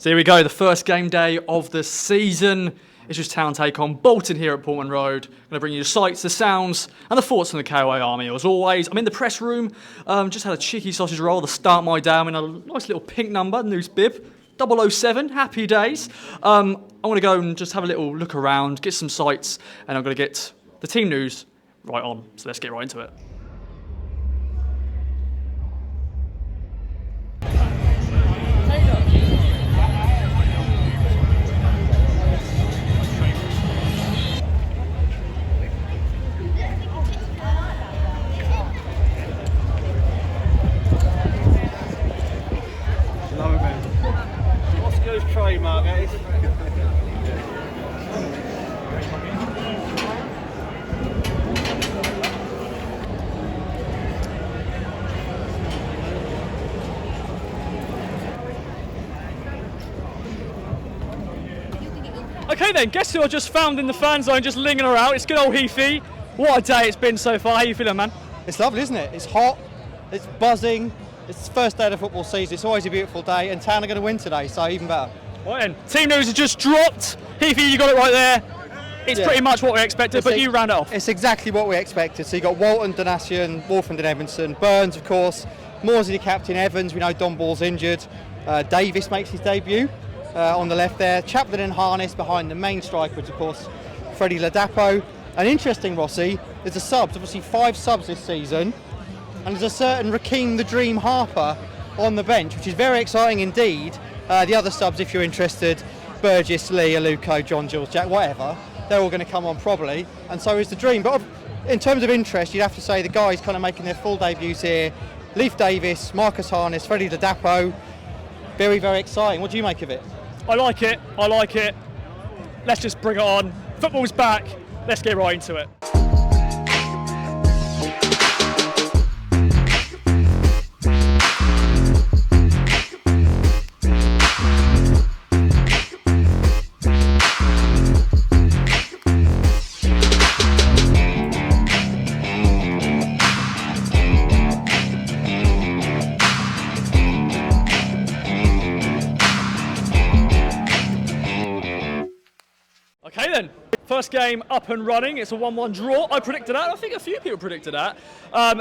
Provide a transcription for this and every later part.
So here we go, the first game day of the season. Ipswich Town take on Bolton here at Portman Road. I'm going to bring you the sights, the sounds, and the thoughts from the KOA Army. As always, I'm in the press room. Just had a cheeky sausage roll to start my day. I'm in a nice little pink number, noose bib, 007, happy days. I want to go and just have a little look around, get some sights, and I'm going to get the team news right on. So let's get right into it. Try, Margate. Okay then, guess who I just found in the fan zone, just linging around. It's good old Heathy. What a day it's been so far. How you feeling, man? It's lovely, isn't it? It's hot, it's buzzing, it's the first day of the football season, it's always a beautiful day, and Town are going to win today, so even better. Right then, team news has just dropped. Heathy, you got it right there. It's pretty much what we expected, but you round it off. It's exactly what we expected. So you got Walton, Donatian, Wolfram and Evanson, Burns, of course, Morsey the captain, Evans, we know Don Ball's injured, Davis makes his debut on the left there, Chaplin and Harness behind the main striker, which of course Freddie Ladapo. And interesting, Rossi, there's a subs, obviously 5 subs this season, and there's a certain Rakeem the Dream Harper on the bench, which is very exciting indeed. The other subs, if you're interested, Burgess, Lee, Aluko, John, Jules, Jack, whatever, they're all going to come on probably, and so is the Dream. But in terms of interest, you'd have to say the guys kind of making their full debuts here, Leif Davis, Marcus Harness, Freddie Ladapo, very, very exciting. What do you make of it? I like it. Let's just bring it on. Football's back. Let's get right into it. Okay then, first game up and running. It's a 1-1 draw. I predicted that. I think a few people predicted that.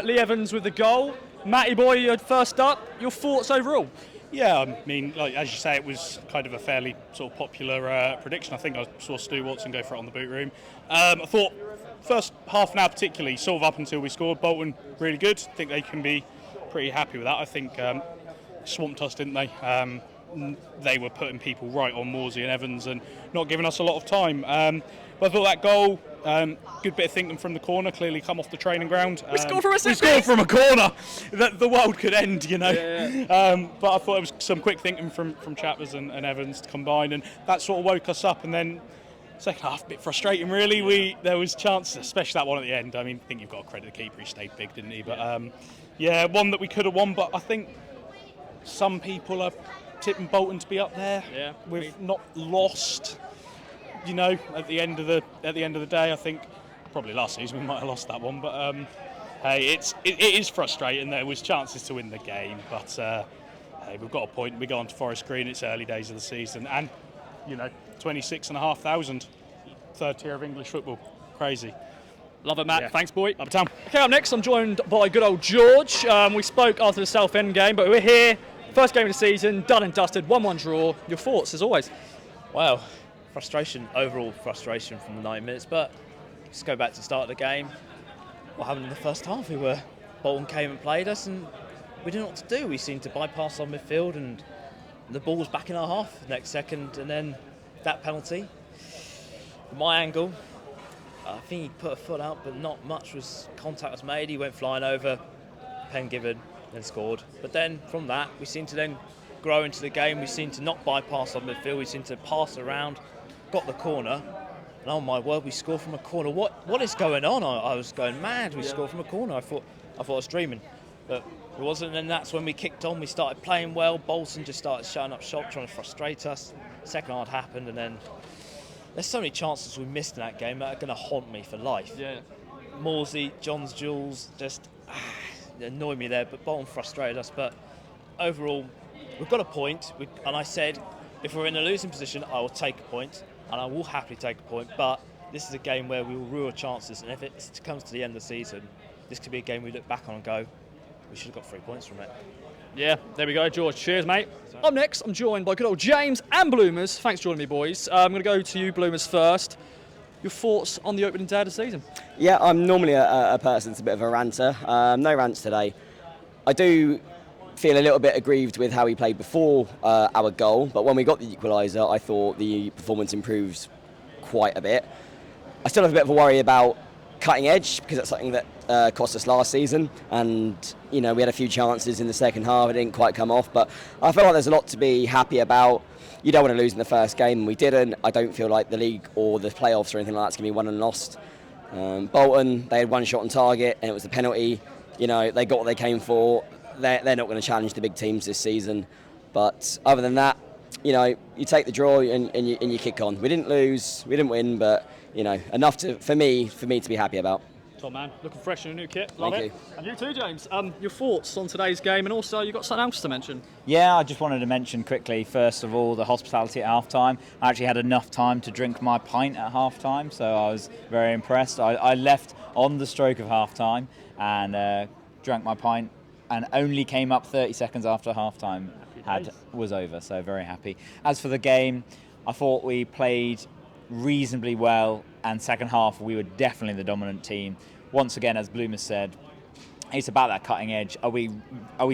Lee Evans with the goal. Matty boy, you're first up. Your thoughts overall? Yeah, I mean, like, as you say, it was kind of a fairly sort of popular prediction. I think I saw Stu Watson go for it on the boot room. I thought first half an hour particularly, sort of up until we scored, Bolton really good. I think they can be pretty happy with that. I think swamped us, didn't they? They were putting people right on Morsey and Evans and not giving us a lot of time. But I thought that goal, good bit of thinking from the corner, clearly come off the training ground. We scored from a set We scored from a corner. The world could end, you know. Yeah. But I thought it was some quick thinking from Chappers and Evans combined, and that sort of woke us up. And then second half, a bit frustrating really. There was chances, especially that one at the end. I mean, I think you've got to credit the keeper, he stayed big, didn't he? But one that we could have won, but I think some people are tipping Bolton to be up there. Yeah. We've not lost, you know, at the end of the day. I think probably last season we might have lost that one, but hey, it is frustrating. There was chances to win the game, but hey, we've got a point. We go on to Forest Green. It's early days of the season, and you know, 26,500, third tier of English football, crazy. Love it, Matt. Yeah. Thanks, boy. Up town. Okay, up next, I'm joined by good old George. We spoke after the Southend game, but we're here. First game of the season, done and dusted, 1-1 draw. Your thoughts, as always? Well, overall frustration from the 9 minutes, but let's go back to the start of the game. What happened in the first half? Bolton came and played us, and we didn't know what to do. We seemed to bypass our midfield, and the ball was back in our half the next second, and then that penalty. From my angle, I think he put a foot out, but not much contact was made. He went flying over, pen given, then scored. But then from that, we seemed to then grow into the game. We seemed to not bypass our midfield. We seemed to pass around, got the corner, and oh my word, we scored from a corner. What is going on? I was going mad. We scored from a corner. I thought I was dreaming, but it wasn't. And that's when we kicked on. We started playing well. Bolton just started shutting up shop, trying to frustrate us. Second half happened, and then there's so many chances we missed in that game that are going to haunt me for life. Yeah. Morsey, John's Jules, just annoyed me there, but Bolton frustrated us. But overall, we've got a point, and I said if we're in a losing position, I will take a point, and I will happily take a point. But this is a game where we will rue our chances, and if it comes to the end of the season, this could be a game we look back on and go, we should have got 3 points from it. Yeah, there we go, George. Cheers, mate. Up next, I'm joined by good old James and Bloomers. Thanks for joining me, boys. I'm going to go to you, Bloomers, first. Your thoughts on the opening day of the season? Yeah, I'm normally a person that's a bit of a ranter. No rants today. I do feel a little bit aggrieved with how we played before our goal, but when we got the equaliser, I thought the performance improved quite a bit. I still have a bit of a worry about cutting edge, because that's something that cost us last season, and we had a few chances in the second half. It didn't quite come off, but I feel like there's a lot to be happy about. You don't want to lose in the first game, and we didn't. I don't feel like the league or the playoffs or anything like that's going to be won and lost. Bolton, they had one shot on target, and it was a penalty. They got what they came for. They're not going to challenge the big teams this season. But other than that, you take the draw and you kick on. We didn't lose, we didn't win, but enough for me to be happy about. Top man, looking fresh in a new kit. Love Thank it. you. And you too, James. Your thoughts on today's game, and also you've got something else to mention. Yeah, I just wanted to mention quickly, first of all, the hospitality at half-time. I actually had enough time to drink my pint at half-time, so I was very impressed. I left on the stroke of half-time and drank my pint, and only came up 30 seconds after half-time was over, so very happy. As for the game, I thought we played reasonably well, and second half we were definitely the dominant team. Once again, as Bloomer said, it's about that cutting edge. Are we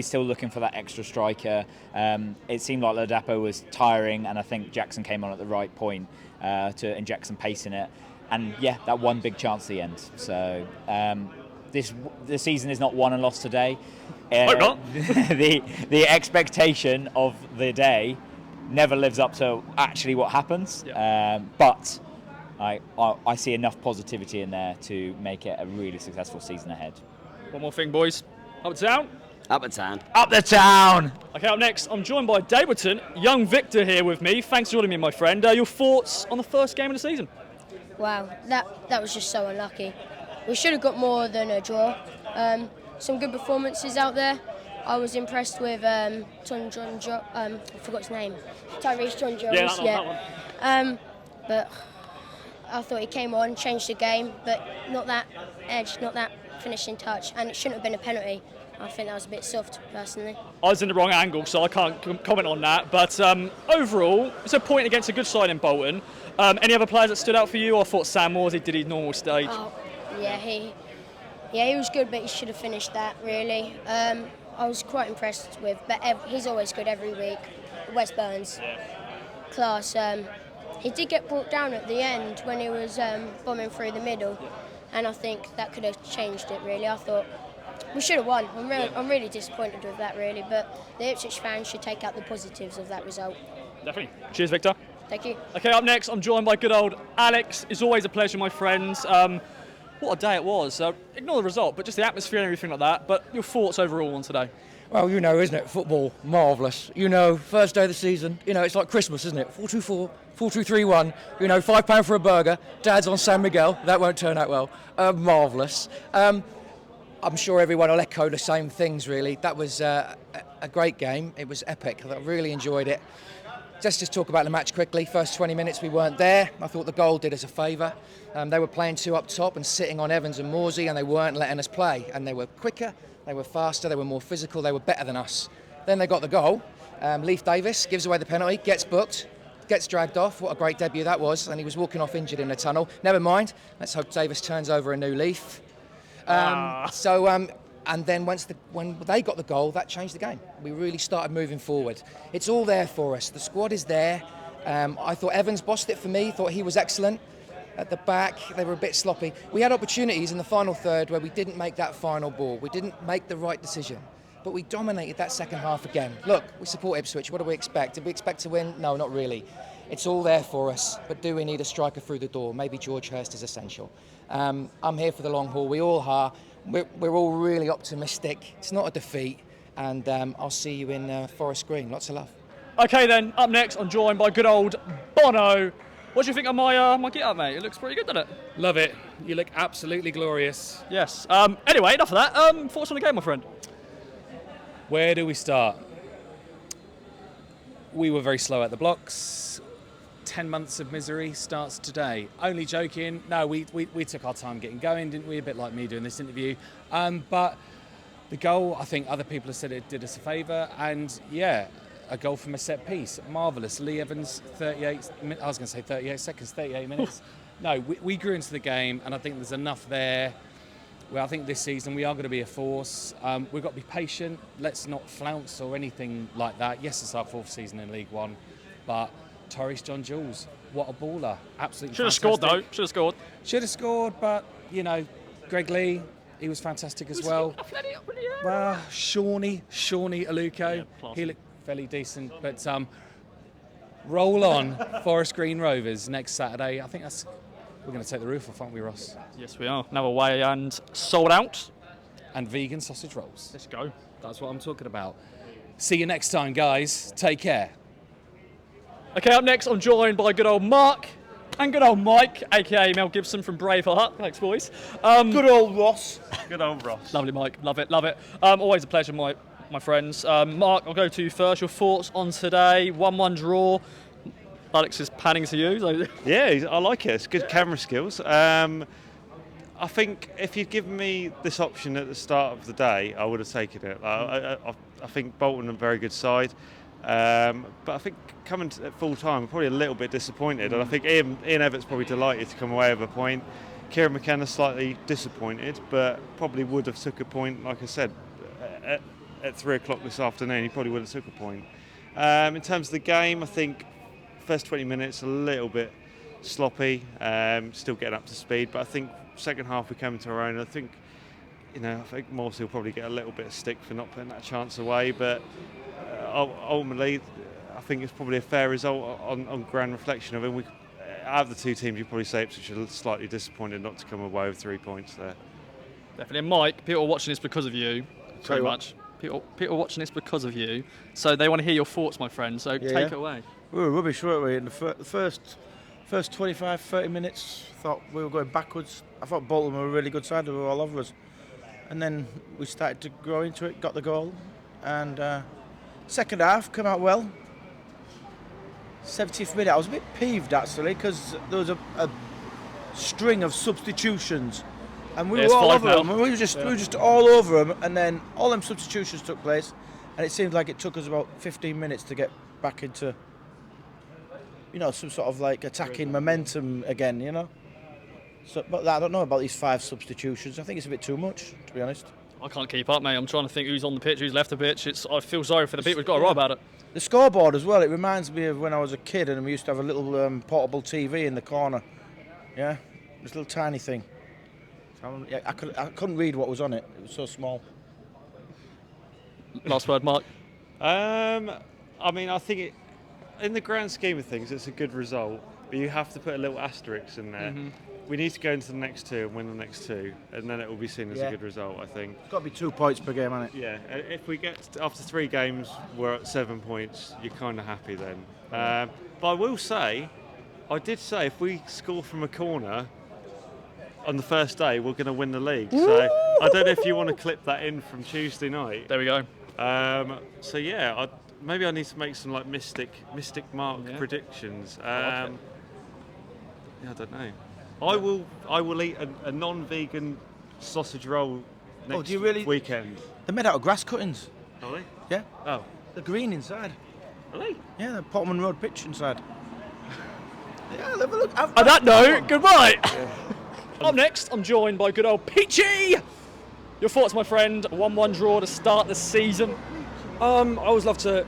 still looking for that extra striker? It seemed like Ladapo was tiring, and I think Jackson came on at the right point to inject some pace in it. And yeah, that one big chance at the end. So the season is not won and lost today. Hope not. the expectation of the day never lives up to actually what happens. Yeah. But I see enough positivity in there to make it a really successful season ahead. One more thing, boys. Up to town. Up at town. Up the town! Okay, up next, I'm joined by Davidson. Young Victor here with me. Thanks for joining me, my friend. Your thoughts on the first game of the season? Wow, that was just so unlucky. We should have got more than a draw. Some good performances out there. I was impressed with I forgot his name, Tyrese John Jones. That one. But I thought he came on, changed the game, but not that edge, not that finishing touch, and it shouldn't have been a penalty. I think that was a bit soft, personally. I was in the wrong angle, so I can't comment on that. But overall, it's a point against a good side in Bolton. Any other players that stood out for you? I thought Sam Morsey did his normal stage. Oh, yeah, he was good, but he should have finished that, really. I was quite impressed with, but he's always good every week. Wes Burns, class. He did get brought down at the end when he was bombing through the middle, and I think that could have changed it, really. I thought we should have won. I'm really disappointed with that, really, but the Ipswich fans should take out the positives of that result. Definitely. Cheers, Victor. Thank you. Okay, up next, I'm joined by good old Alex. It's always a pleasure, my friends. What a day it was. Ignore the result, but just the atmosphere and everything like that. But your thoughts overall on today? Well, isn't it? Football, marvellous. First day of the season, it's like Christmas, isn't it? 4-2-4, 4-2-3-1, £5 for a burger, Dad's on San Miguel, that won't turn out well. Marvellous. I'm sure everyone will echo the same things, really. That was a great game. It was epic. I really enjoyed it. Let's just talk about the match quickly. First 20 minutes we weren't there. I thought the goal did us a favour. They were playing two up top and sitting on Evans and Morsey, and they weren't letting us play. And they were quicker, they were faster, they were more physical, they were better than us. Then they got the goal. Leif Davis gives away the penalty, gets booked, gets dragged off. What a great debut that was. And he was walking off injured in the tunnel. Never mind. Let's hope Davis turns over a new leaf. And then when they got the goal, that changed the game. We really started moving forward. It's all there for us. The squad is there. I thought Evans bossed it for me. Thought he was excellent. At the back, they were a bit sloppy. We had opportunities in the final third where we didn't make that final ball. We didn't make the right decision. But we dominated that second half again. Look, we support Ipswich. What do we expect? Did we expect to win? No, not really. It's all there for us. But do we need a striker through the door? Maybe George Hurst is essential. I'm here for the long haul. We all are. We're all really optimistic. It's not a defeat. And I'll see you in Forest Green. Lots of love. Okay then, up next, I'm joined by good old Bono. What do you think of my get-up, mate? It looks pretty good, doesn't it? Love it. You look absolutely glorious. Yes. Anyway, enough of that. Thoughts on the game, my friend? Where do we start? we were very slow at the blocks. 10 months of misery starts today. Only joking. No, we took our time getting going, didn't we? A bit like me doing this interview. But the goal, I think other people have said it did us a favour. And yeah, a goal from a set piece. Marvellous. Lee Evans, 38 seconds, 38 minutes. No, we grew into the game, and I think there's enough there. Well, I think this season we are going to be a force. We've got to be patient. Let's not flounce or anything like that. Yes, it's our 4th season in League One, but Torres John Jules, what a baller. Absolutely Should have fantastic. scored, though. Should have scored. Should have scored, but, you know, Greg Lee, he was fantastic as well. Well, Shawnee Aluko, he looked fairly decent. But roll on, Forest Green Rovers next Saturday. I think we're going to take the roof off, aren't we, Ross? Yes, we are. Now away and sold out. And vegan sausage rolls. Let's go. That's what I'm talking about. See you next time, guys. Take care. Okay, up next, I'm joined by good old Mark and good old Mike, aka Mel Gibson from Braveheart. Thanks, boys. Good old Ross. Good old Ross. Lovely, Mike. Love it, love it. Always a pleasure, my friends. Mark, I'll go to you first. Your thoughts on today? 1-1 draw. Alex is panning to you. So. Yeah, I like it. It's good camera skills. I think if you'd given me this option at the start of the day, I would have taken it. I think Bolton are a very good side. But I think coming at full time, I'm probably a little bit disappointed. And I think Ian Everett's probably delighted to come away with a point. Kieran McKenna slightly disappointed, but probably would have took a point, like I said, at 3 o'clock this afternoon, he probably would have took a point. In terms of the game, I think first 20 minutes a little bit sloppy, still getting up to speed, but I think second half we came into our own. I think Morsey will probably get a little bit of stick for not putting that chance away, but ultimately I think it's probably a fair result on grand reflection of it. Out of the two teams, you'd probably say Ipswich are slightly disappointed not to come away with 3 points there. Definitely. And Mike, people are watching this because of you, pretty much. People are watching this because of you, so they want to hear your thoughts, my friend, so take it away. We were rubbish, weren't we? In the first 25, 30 minutes, thought we were going backwards. I thought Bolton were a really good side, they were all over us. And then we started to grow into it, got the goal, and second half came out well. 70th minute, I was a bit peeved actually, because there was a string of substitutions. And we were all over them. We were just all over them, and then all them substitutions took place, and it seemed like it took us about 15 minutes to get back into, some sort of like attacking momentum again, So, but I don't know about these 5 substitutions. I think it's a bit too much, to be honest. I can't keep up, mate. I'm trying to think who's on the pitch, who's left the pitch. I feel sorry for the people who've got to write about it. The scoreboard as well. It reminds me of when I was a kid, and we used to have a little portable TV in the corner. Yeah, this little tiny thing. I couldn't read what was on it. It was so small. Last word, Mark. I think in the grand scheme of things, it's a good result, but you have to put a little asterisk in there. Mm-hmm. We need to go into the next 2 and win the next 2, and then it will be seen as a good result, I think. It's got to be 2 points per game, hasn't it? Yeah, if we get, after 3 games, we're at 7 points, you're kind of happy then. But I will say, I did say if we score from a corner on the first day, we're going to win the league. So I don't know if you want to clip that in from Tuesday night. There we go. Maybe I need to make some like mystic mark predictions. I don't know. I will eat a non-vegan sausage roll next weekend. They're made out of grass cuttings. Are they? Yeah. Oh. They're green inside. Are they? Yeah, they're Portman Road pitch inside. Yeah, have a look. On that note, goodbye. Up next, I'm joined by good old Peachy. Your thoughts, my friend? 1-1 draw to start the season. I always like to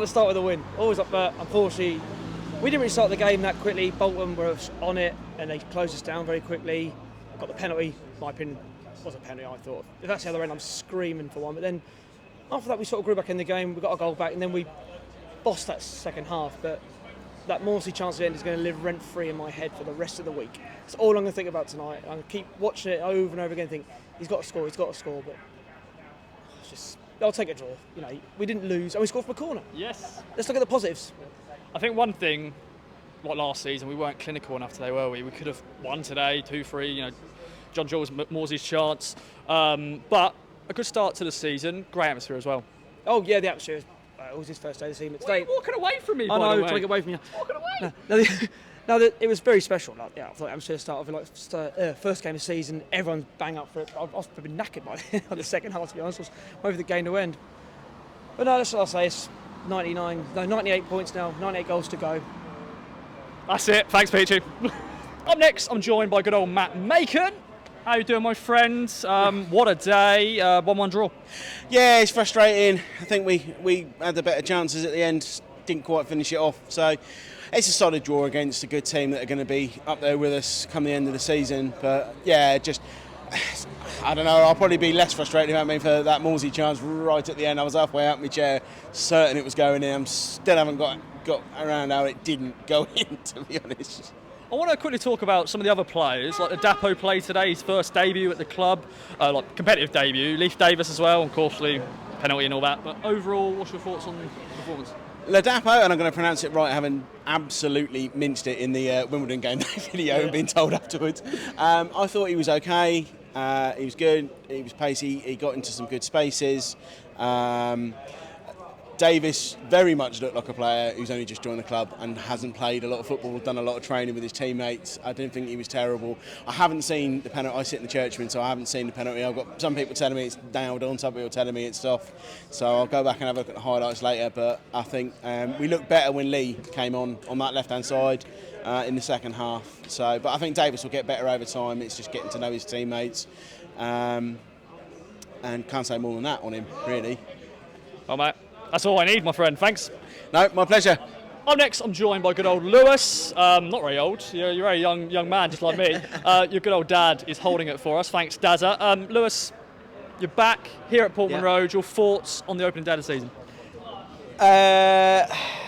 start with a win. But unfortunately, we didn't really start the game that quickly. Bolton were on it, and they closed us down very quickly. Got the penalty. My opinion was a penalty. I thought if that's the other end, I'm screaming for one. But then after that, we sort of grew back in the game. We got a goal back, and then we bossed that second half. But that Morsey chance at the end is going to live rent-free in my head for the rest of the week. It's all I'm going to think about tonight. I'm going to keep watching it over and over again and think, he's got to score, but it's just, they'll take a draw. We didn't lose, and we scored from a corner. Yes. Let's look at the positives. I think one thing, like last season, we weren't clinical enough today, were we? We could have won today, 2-3, John Jules, Morsey's chance. But a good start to the season, great atmosphere as well. Oh, yeah, the atmosphere is it was his first day of the season. Why are you walking away from me, I by know, the way? trying to get away from you. Walking away? No, it was very special. Like, yeah, I thought I'm to start off first game of the season. Everyone's bang up for it. I was probably knackered by the second half, to be honest. I was over the game to end. But no, that's what I'll say. It's 98 points now. 98 goals to go. That's it. Thanks, Peachy. Up next, I'm joined by good old Matt Macon. How you doing, my friends? What a day. 1-1 draw. Yeah, it's frustrating. I think we had the better chances at the end. Didn't quite finish it off. So it's a solid draw against a good team that are going to be up there with us come the end of the season. But yeah, just I don't know. I'll probably be less frustrated about me for that Morsey chance right at the end. I was halfway out my chair, certain it was going in. I still haven't got around how it didn't go in, to be honest. I want to quickly talk about some of the other players, like the Dapo played today, his first debut at the club, like competitive debut. Leif Davis as well, unfortunately, penalty and all that. But overall, what's your thoughts on the performance? Ladapo, and I'm going to pronounce it right, having absolutely minced it in the Wimbledon game video and been told afterwards. I thought he was okay. He was good. He was pacey. He got into some good spaces. Davis very much looked like a player who's only just joined the club and hasn't played a lot of football, done a lot of training with his teammates. I didn't think he was terrible. I haven't seen the penalty. I sit in the churchman, so I haven't seen the penalty. I've got some people telling me it's nailed on, some people telling me it's off. So I'll go back and have a look at the highlights later. But I think we looked better when Lee came on that left-hand side in the second half. But I think Davis will get better over time. It's just getting to know his teammates. And can't say more than that on him, really. Oh, mate. That's all I need, my friend. Thanks. No, my pleasure. Up next, I'm joined by good old Lewis. Not very old. You're a very young man, just like me. Your good old dad is holding it for us. Thanks, Dazza. Lewis, you're back here at Portman Road. Your thoughts on the opening day of the season?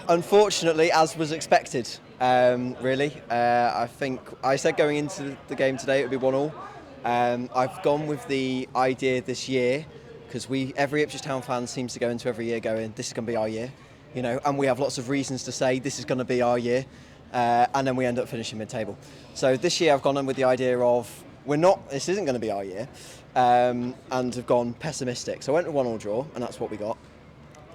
Unfortunately, as was expected, really. I think I said going into the game today it would be 1-1. I've gone with the idea this year, because every Ipswich Town fan seems to go into every year going, this is going to be our year, and we have lots of reasons to say this is going to be our year, and then we end up finishing mid-table. So this year I've gone in with the idea of this isn't going to be our year, and have gone pessimistic. So I went to 1-1 draw, and that's what we got.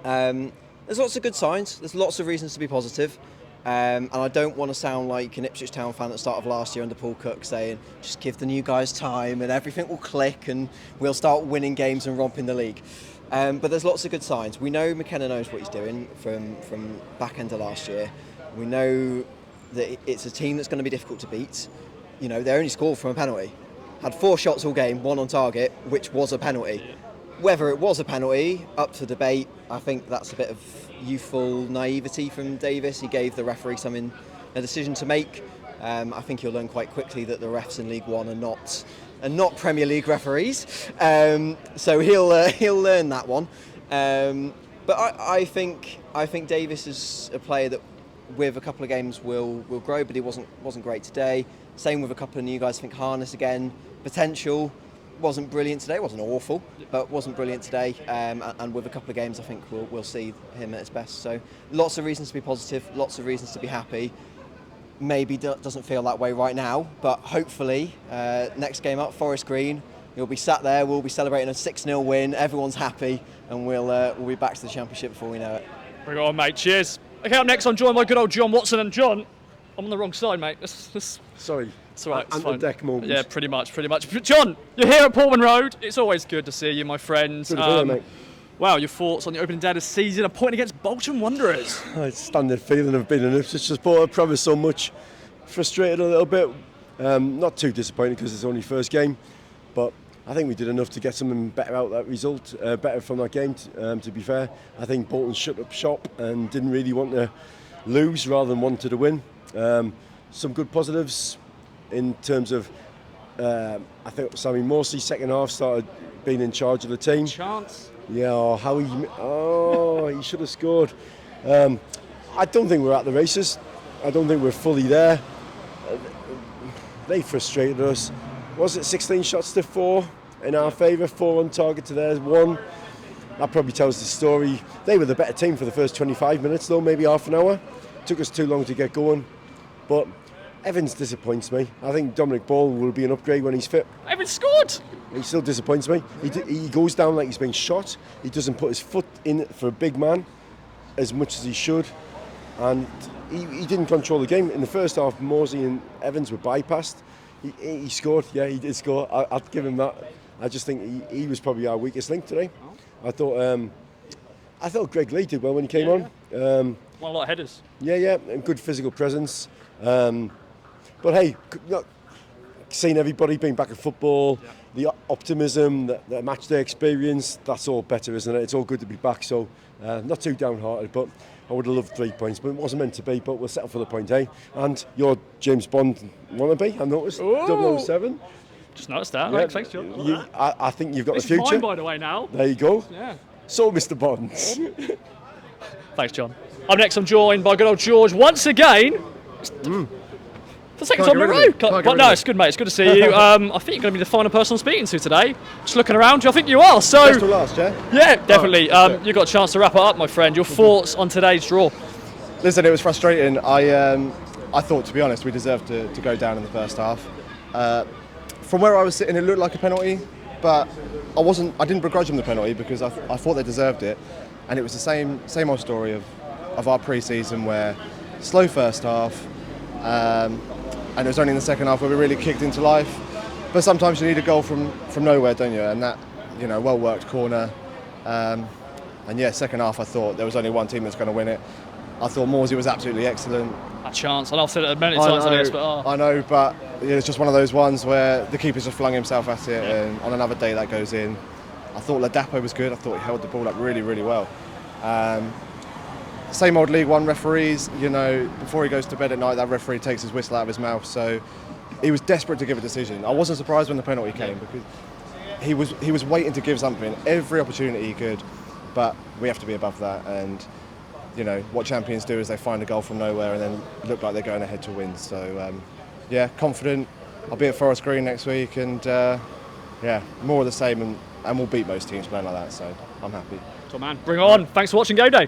There's lots of good signs. There's lots of reasons to be positive. And I don't want to sound like an Ipswich Town fan at the start of last year under Paul Cook saying, just give the new guys time and everything will click and we'll start winning games and romping the league. But there's lots of good signs. We know McKenna knows what he's doing from back end of last year. We know that it's a team that's going to be difficult to beat. They only scored from a penalty. Had 4 shots all game, 1 on target, which was a penalty. Whether it was a penalty, up to debate. I think that's a bit of youthful naivety from Davis. He gave the referee a decision to make. I think he'll learn quite quickly that the refs in League One are not Premier League referees. So he'll learn that one. But I think Davis is a player that, with a couple of games, will grow. But he wasn't great today. Same with a couple of new guys. I think Harness again, potential. Wasn't brilliant today, wasn't awful, but wasn't brilliant today. And with a couple of games, I think we'll see him at his best. So lots of reasons to be positive, lots of reasons to be happy. Maybe doesn't feel that way right now, but hopefully next game up, Forest Green, you'll be sat there, we'll be celebrating a 6-0 win, everyone's happy, and we'll be back to the Championship before we know it. Bring it on, mate. Cheers. Okay, up next, I'm joined by good old John Watson. And John, I'm on the wrong side, mate. Sorry. It's all right. It's fine. Deck moment. Yeah, pretty much. But John, you're here at Portman Road. It's always good to see you, my friends. Good to see you, mate. Wow, your thoughts on the opening day of the season, a point against Bolton Wanderers. It's standard feeling of being an Ipswich supporter. I promised so much. Frustrated a little bit. Not too disappointed because it's only first game, but I think we did enough to get something better out of that result, better from that game, to be fair. I think Bolton shut up shop and didn't really want to lose rather than wanted to win. Some good positives in terms of, I think Sammy Morsey, second half, started being in charge of the team. Chance. Yeah, he should have scored. I don't think we're at the races. I don't think we're fully there. They frustrated us. Was it 16 shots to 4 in our favour? 4 on target to theirs, 1. That probably tells the story. They were the better team for the first 25 minutes, though, maybe half an hour. Took us too long to get going. But Evans disappoints me. I think Dominic Ball will be an upgrade when he's fit. Evans scored! He still disappoints me. He goes down like he's been shot. He doesn't put his foot in it for a big man. as much as he should, and he didn't control the game. In the first half, Morsey and Evans were bypassed. He scored, yeah, he did score. I'd give him that. I just think he was probably our weakest link today. I thought Greg Lee did well when he came on. Won a lot of headers. Yeah, and good physical presence. But hey, seeing everybody being back in football, the optimism, the match day experience, that's all better, isn't it? It's all good to be back, so not too downhearted, but I would have loved 3 points, but it wasn't meant to be, but we'll settle for the point, eh? And you're James Bond wannabe, I noticed, Ooh. 007. Just noticed that. Yeah, Right, thanks, John. I think you've got This the future. is mine, by the way, now. There you go. Yeah. So, Mr. Bond. Thanks, John. Up next, I'm joined by good old George once again. The second time in a row. But no, it's good, mate. It's good to see you. I think you're going to be the final person I'm speaking to today. Just looking around you, I think you are. So, Best of last, yeah? Yeah, definitely. You got a chance to wrap it up, my friend. Your thoughts on today's draw? Listen, it was frustrating. I thought, to be honest, we deserved to go down in the first half. From where I was sitting, it looked like a penalty, but I didn't begrudge them the penalty because I thought they deserved it. And it was the same old story of our pre-season where slow first half, and it was only in the second half where we really kicked into life. But sometimes you need a goal from nowhere, don't you? And that, well worked corner. And yeah, second half I thought there was only one team that's going to win it. I thought Morsey was absolutely excellent. A chance, and I've said it many times on this, but I know, but it's just one of those ones where the keeper just flung himself at it, and on another day that goes in. I thought Ladapo was good. I thought he held the ball up really, really well. Same old League One referees. Before he goes to bed at night, that referee takes his whistle out of his mouth. So he was desperate to give a decision. I wasn't surprised when the penalty came because he was waiting to give something every opportunity he could. But we have to be above that, and what champions do is they find a goal from nowhere and then look like they're going ahead to win. So yeah, confident. I'll be at Forest Green next week, and yeah, more of the same, and we'll beat most teams playing like that. So I'm happy. Top man, bring it on. Thanks for watching Game Day.